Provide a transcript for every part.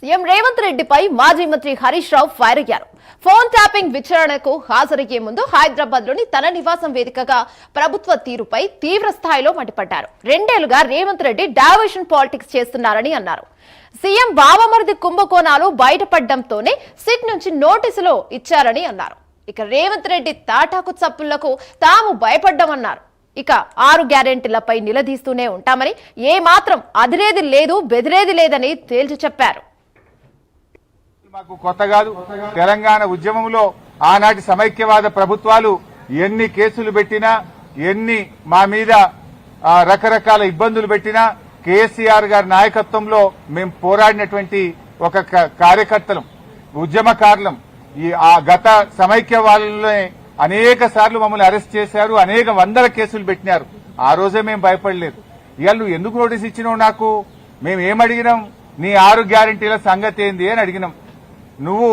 CM Revanth రెడ్డిపై మాజీ మంత్రి హరీష్ రావు ఫైర్ అయ్యారు. ఫోన్ ట్యాపింగ్ విచారణకు హాజరయ్యే ముందు హైదరాబాద్ లోని తన నివాసం వేదికగా ప్రభుత్వ తీరుపై తీవ్ర స్థాయిలో మండిపడ్డారు. 2 ఏళ్లుగా రేవంత్ రెడ్డి డైవర్షన్ పాలిటిక్స్ చేస్తున్నారని అన్నారు. సీఎం బావమరిది కుంభకోణాలు బయటపడడంతోనే సిట్ నుంచి నోటీసులు ఇచ్చారని అన్నారు. ఇక రేవంత్ రెడ్డి తాటాకు చప్పుళ్లకు తాము భయపడ్డామన్నారు. ఇక 6 గ్యారెంటీలపై నిలదీస్తూనే ఉంటామని, ఏ మాత్రం అదిరేది లేదు బెదిరేది లేదని తేల్చి చెప్పారు. మాకు కొత్త కాదు. తెలంగాణ ఉద్యమంలో ఆనాటి సమైక్యవాద ప్రభుత్వాలు ఎన్ని కేసులు పెట్టినా, ఎన్ని మా మీద రకరకాల ఇబ్బందులు పెట్టినా కేసీఆర్ గారి నాయకత్వంలో మేము పోరాడినటువంటి ఒక కార్యకర్తలం, ఉద్యమకారులం. ఆ గత సమైక్యవాదంలోనే అనేక సార్లు మమ్మల్ని అరెస్ట్ చేశారు, అనేక వందల కేసులు పెట్టినారు. ఆ రోజే మేము భయపడలేదు. ఇవాళ నువ్వు ఎందుకు నోటీస్ ఇచ్చినావు? నాకు మేము ఏమడిగినాం? నీ 6 గ్యారెంటీల సంగతి ఏంది అని అడిగినాం. నువ్వు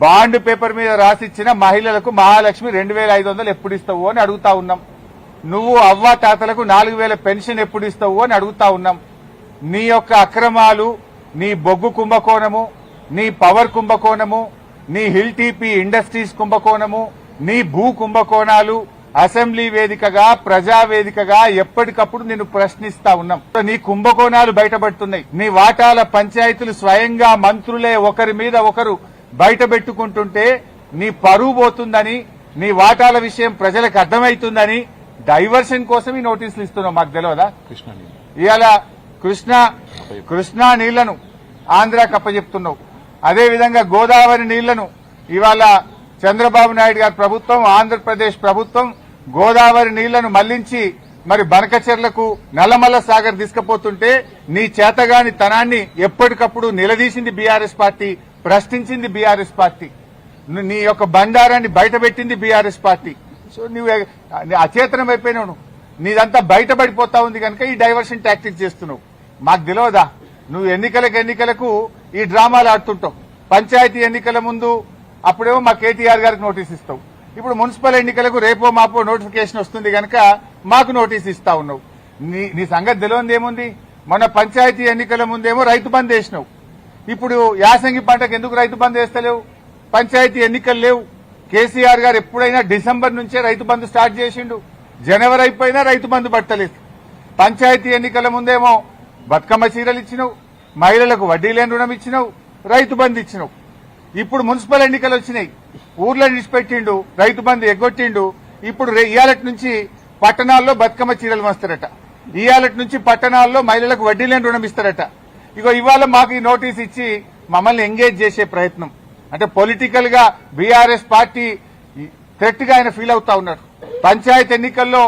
బాండ్ పేపర్ మీద రాసిచ్చిన మహిళలకు మహాలక్ష్మి 2500 ఎప్పుడు ఇస్తావు అని అడుగుతా ఉన్నాం. నువ్వు అవ్వ తాతలకు 4000 పెన్షన్ ఎప్పుడు ఇస్తావు అని అడుగుతా ఉన్నాం. నీ యొక్క అక్రమాలు, నీ బొగ్గు కుంభకోణము, నీ పవర్ కుంభకోణము, నీ హిల్ టీపీ ఇండస్ట్రీస్ కుంభకోణము, నీ భూ కుంభకోణాలు అసెంబ్లీ వేదికగా, ప్రజా వేదికగా ఎప్పటికప్పుడు నిన్ను ప్రశ్నిస్తా ఉన్నాం. నీ కుంభకోణాలు బయటపడుతున్నాయి. నీ వాటాల పంచాయతీలు స్వయంగా మంత్రులే ఒకరి మీద ఒకరు బయటపెట్టుకుంటుంటే నీ పరువు పోతుందని, నీ వాటాల విషయం ప్రజలకు అర్థమవుతుందని డైవర్షన్ కోసం ఈ నోటీసులు ఇస్తున్నావు. మాకు తెలియదా? ఇవాళ కృష్ణా నీళ్లను ఆంధ్రాకి అప్పచెప్తున్నావు. అదేవిధంగా గోదావరి నీళ్లను ఇవాళ చంద్రబాబు నాయుడు గారి ప్రభుత్వం, ఆంధ్రప్రదేశ్ ప్రభుత్వం గోదావరి నీళ్లను మళ్లించి మరి బనకచెర్లకు, నల్లమల్ల సాగర్ తీసుకుపోతుంటే నీ చేతగాని తనాన్ని ఎప్పటికప్పుడు నిలదీసింది బీఆర్ఎస్ పార్టీ, ప్రశ్నించింది బీఆర్ఎస్ పార్టీ. నీ యొక్క బండారాన్ని బయటపెట్టింది బీఆర్ఎస్ పార్టీ. సో నువ్వు అచేతనం అయిపోయినావు. నీదంతా బయటపడిపోతా ఉంది కనుక ఈ డైవర్షన్ టాక్టిక్స్ చేస్తున్నావు. మాకు తెలియదా? నువ్వు ఎన్నికలకు ఈ డ్రామాలు ఆడుతుంటావు. పంచాయతీ ఎన్నికల ముందు అప్పుడేమో మా కేటీఆర్ గారికి నోటీస్ ఇస్తావు. ఇప్పుడు మున్సిపల్ ఎన్నికలకు రేపో మాపో నోటిఫికేషన్ వస్తుంది కనుక మాకు నోటీస్ ఇస్తా ఉన్నావు. నీ సంగతి తెలియదు ఏముంది? మొన్న పంచాయతీ ఎన్నికల ముందేమో రైతు బంద్ వేసినావు. ఇప్పుడు యాసంగి పంటకు ఎందుకు రైతు బంద్ వేస్తలేవు? పంచాయతీ ఎన్నికలు లేవు. కేసీఆర్ గారు ఎప్పుడైనా డిసెంబర్ నుంచే రైతు బంద్ స్టార్ట్ చేసిండు. జనవరి అయిపోయినా రైతు బంద్ పట్టలేదు. పంచాయతీ ఎన్నికల ముందేమో బతుకమ్మ చీరలు ఇచ్చినావు, మహిళలకు వడ్డీ లేని రుణం ఇచ్చినావు, రైతు బంద్ ఇచ్చినావు. ఇప్పుడు మున్సిపల్ ఎన్నికలు వచ్చినాయి, ఊర్లో నిడిచిపెట్టిండు, రైతు బంద్ ఎగ్గొట్టిండు. ఇప్పుడు ఇయాలటి నుంచి పట్టణాల్లో బతుకమ్మ చీరలు వస్తారట, ఇయాలటి నుంచి పట్టణాల్లో మహిళలకు వడ్డీ లేని రుణం ఇస్తారట. ఇగో ఇవాళ మాకు ఈ నోటీస్ ఇచ్చి మమ్మల్ని ఎంగేజ్ చేసే ప్రయత్నం. అంటే పొలిటికల్ గా బీఆర్ఎస్ పార్టీ థ్రెట్ గా ఆయన ఫీల్ అవుతా ఉన్నాడు. పంచాయతీ ఎన్నికల్లో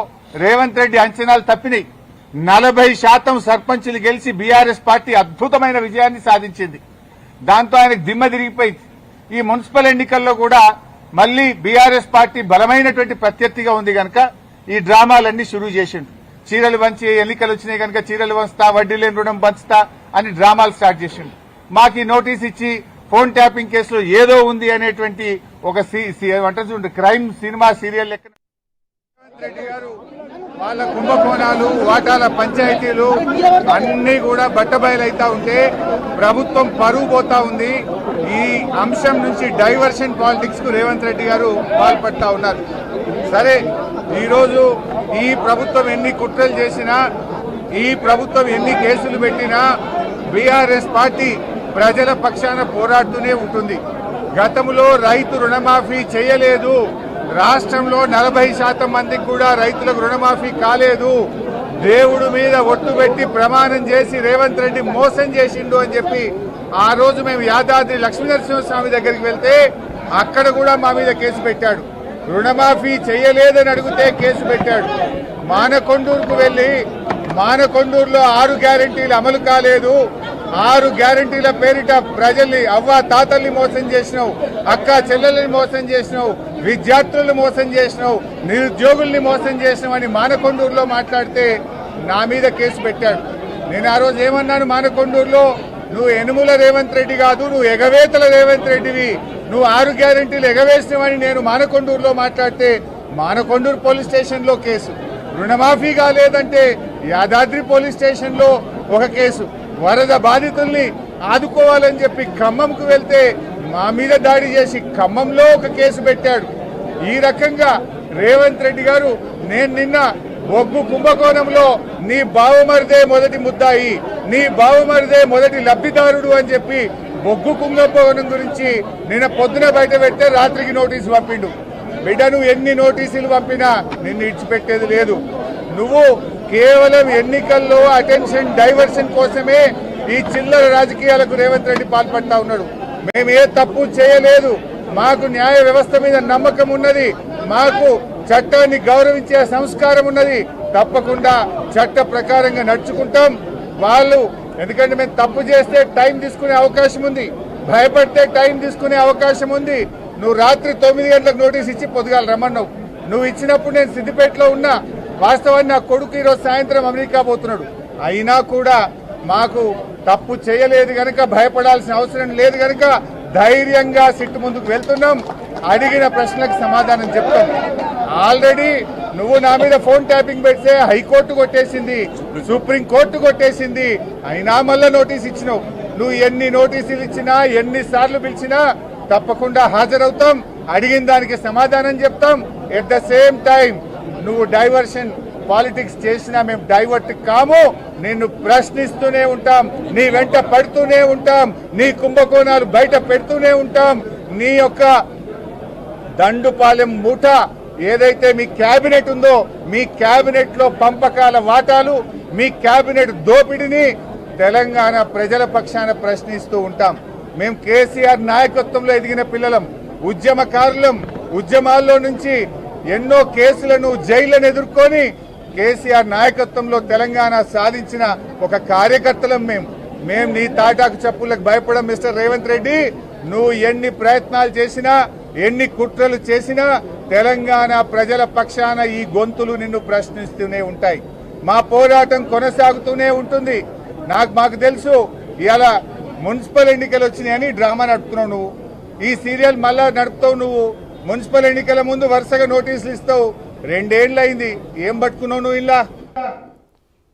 రేవంత్ రెడ్డి అంచనాలు తప్పినాయి. 40% సర్పంచులు గెలిచి బీఆర్ఎస్ పార్టీ అద్భుతమైన విజయాన్ని సాధించింది. దాంతో ఆయనకు దిమ్మ తిరిగిపోయింది. ఈ మున్సిపల్ ఎన్నికల్లో కూడా మళ్లీ బీఆర్ఎస్ పార్టీ బలమైనటువంటి ప్రత్యర్థిగా ఉంది కనుక ఈ డ్రామాలన్నీ షురూ చేసిండు. చీరలు వంచి ఎన్నికలు వచ్చినాయి కనుక చీరలు వంచుతా, వడ్డీ లేని రుణం పంచుతా అని డ్రామాలు స్టార్ట్ చేసిండు. మాకు ఈ నోటీస్ ఇచ్చి ఫోన్ ట్యాపింగ్ కేసులో ఏదో ఉంది అనేటువంటి ఒక క్రైమ్ సినిమా సీరియల్ లెక్క రెడ్డి గారు వాళ్ళ కుంభకోణాలు, వాటాల పంచాయతీలు అన్ని కూడా బట్టబయలైతా ఉంటే ప్రభుత్వం పరువు పోతా ఉంది. ఈ అంశం నుంచి డైవర్షన్ పాలిటిక్స్ కు రేవంత్ రెడ్డి గారు పాల్పడతా ఉన్నారు. సరే, ఈరోజు ఈ ప్రభుత్వం ఎన్ని కుట్రలు చేసినా, ఈ ప్రభుత్వం ఎన్ని కేసులు పెట్టినా బీఆర్ఎస్ పార్టీ ప్రజల పక్షాన పోరాడుతూనే ఉంటుంది. గతంలో రైతు రుణమాఫీ చేయలేదు. రాష్ట్రంలో 40% మందికి కూడా రైతులకు రుణమాఫీ కాలేదు. దేవుడు మీద ఒట్టు పెట్టి ప్రమాణం చేసి రేవంత్ రెడ్డి మోసం చేసిండు అని చెప్పి ఆ రోజు మేము యాదాద్రి లక్ష్మీనరసింహస్వామి దగ్గరికి వెళ్తే అక్కడ కూడా మా మీద కేసు పెట్టాడు. రుణమాఫీ చేయలేదని అడిగితే కేసు పెట్టాడు. మానకొండూరుకు వెళ్లి మానకొండూరులో 6 గ్యారెంటీలు అమలు కాలేదు, 6 గ్యారెంటీల పేరిట ప్రజల్ని, అవ్వ తాతల్ని మోసం చేసినావు, అక్క చెల్లెల్ని మోసం చేసినావు, విద్యార్థులను మోసం చేసినావు, నిరుద్యోగుల్ని మోసం చేసినావు అని మానకొండూరులో మాట్లాడితే నా మీద కేసు పెట్టాడు. నేను ఆ రోజు ఏమన్నాను? మానకొండూరులో నువ్వు యనుమల రేవంత్ రెడ్డి కాదు, నువ్వు ఎగవేతల రేవంత్ రెడ్డివి, నువ్వు 6 గ్యారెంటీలు ఎగవేసినవని నేను మానకొండూరులో మాట్లాడితే మానకొండూరు పోలీస్ స్టేషన్ లో కేసు. రుణమాఫీ కాలేదంటే యాదాద్రి పోలీస్ స్టేషన్ లో ఒక కేసు. వరద బాధితుల్ని ఆదుకోవాలని చెప్పి ఖమ్మంకు వెళ్తే మా మీద దాడి చేసి ఖమ్మంలో ఒక కేసు పెట్టాడు. ఈ రకంగా రేవంత్ రెడ్డి గారు నేను నిన్న బొగ్గు కుంభకోణంలో నీ బావమరిదే మొదటి ముద్దాయి, నీ బావమరిదే మొదటి లబ్ధిదారుడు అని చెప్పి బొగ్గు కుంభకోణం గురించి నిన్న పొద్దున బయట పెడితే రాత్రికి నోటీసు పంపిండు. బిడ్డ నువ్వు ఎన్ని నోటీసులు పంపినా నిన్ను ఇడిచిపెట్టేది లేదు. నువ్వు కేవలం ఎన్నికల్లో అటెన్షన్ డైవర్షన్ కోసమే ఈ చిల్లర రాజకీయాలకు రేవంత్ రెడ్డి పాల్పడతా ఉన్నాడు. మేము ఏ తప్పు చేయలేదు. మాకు న్యాయ వ్యవస్థ మీద నమ్మకం ఉన్నది. మాకు చట్టాన్ని గౌరవించే సంస్కారం ఉన్నది. తప్పకుండా చట్ట ప్రకారంగా నడుచుకుంటాం. వాళ్ళు ఎందుకంటే మేము తప్పు చేస్తే టైం తీసుకునే అవకాశం ఉంది, భయపడితే టైం తీసుకునే అవకాశం ఉంది. నువ్వు రాత్రి 9 గంటలకు నోటీస్ ఇచ్చి పొద్దుగాల రమ్మన్నావు. నువ్వు ఇచ్చినప్పుడు నేను సిద్దిపేటలో ఉన్నా. వాస్తవాన్ని నా కొడుకు ఈరోజు సాయంత్రం అమెరికా పోతున్నాడు. అయినా కూడా మాకు తప్పు చేయలేదు గనక భయపడాల్సిన అవసరం లేదు గనక ధైర్యంగా సిట్టు ముందుకు వెళ్తున్నాం. అడిగిన ప్రశ్నలకు సమాధానం చెప్తాం. ఆల్రెడీ నువ్వు నా మీద ఫోన్ ట్యాపింగ్ పెడితే హైకోర్టు కొట్టేసింది, సుప్రీంకోర్టు కొట్టేసింది. అయినా మళ్ళా నోటీస్ ఇచ్చినావు. నువ్వు ఎన్ని నోటీసులు ఇచ్చినా ఎన్నిసార్లు పిలిచినా తప్పకుండా హాజరవుతాం. అడిగిన దానికి సమాధానం చెప్తాం. ఎట్ ద సేమ్ టైం నువ్వు డైవర్షన్ పాలిటిక్స్ చేసినా మేము డైవర్ట్ కాము. నిన్ను ప్రశ్నిస్తూనే ఉంటాం, నీ వెంట పడుతూనే ఉంటాం, నీ కుంభకోణాలు బయట పెడుతూనే ఉంటాం. నీ యొక్క దండుపాలెం ముఠ ఏదైతే మీ కేబినెట్ ఉందో మీ కేబినెట్ లో పంపకాల వాటాలు, మీ కేబినెట్ దోపిడిని తెలంగాణ ప్రజల పక్షాన ప్రశ్నిస్తూ ఉంటాం. మేము కేసీఆర్ నాయకత్వంలో ఎదిగిన పిల్లలం, ఉద్యమకారులం. ఉద్యమాల్లో నుంచి ఎన్నో కేసులను జైళ్లను ఎదుర్కొని కేసీఆర్ నాయకత్వంలో తెలంగాణ సాధించిన ఒక కార్యకర్తలం మేము నీ తాటాకు చెప్పులకు భయపడం. మిస్టర్ రేవంత్ రెడ్డి, నువ్వు ఎన్ని ప్రయత్నాలు చేసినా ఎన్ని కుట్రలు చేసినా తెలంగాణ ప్రజల పక్షాన ఈ గొంతులు నిన్ను ప్రశ్నిస్తూనే ఉంటాయి. మా పోరాటం కొనసాగుతూనే ఉంటుంది. మాకు తెలుసు ఇలా మున్సిపల్ ఎన్నికలు వచ్చినాయని డ్రామా నడుపుతున్నావు నువ్వు. ఈ సీరియల్ మళ్ళా నడుపుతావు నువ్వు. మున్సిపల్ ఎన్నికల ముందు వరుసగా నోటీసులు ఇస్తావు. 2 ఏళ్లయింది. ఏం పట్టుకున్నావు నువ్వు ఇలా?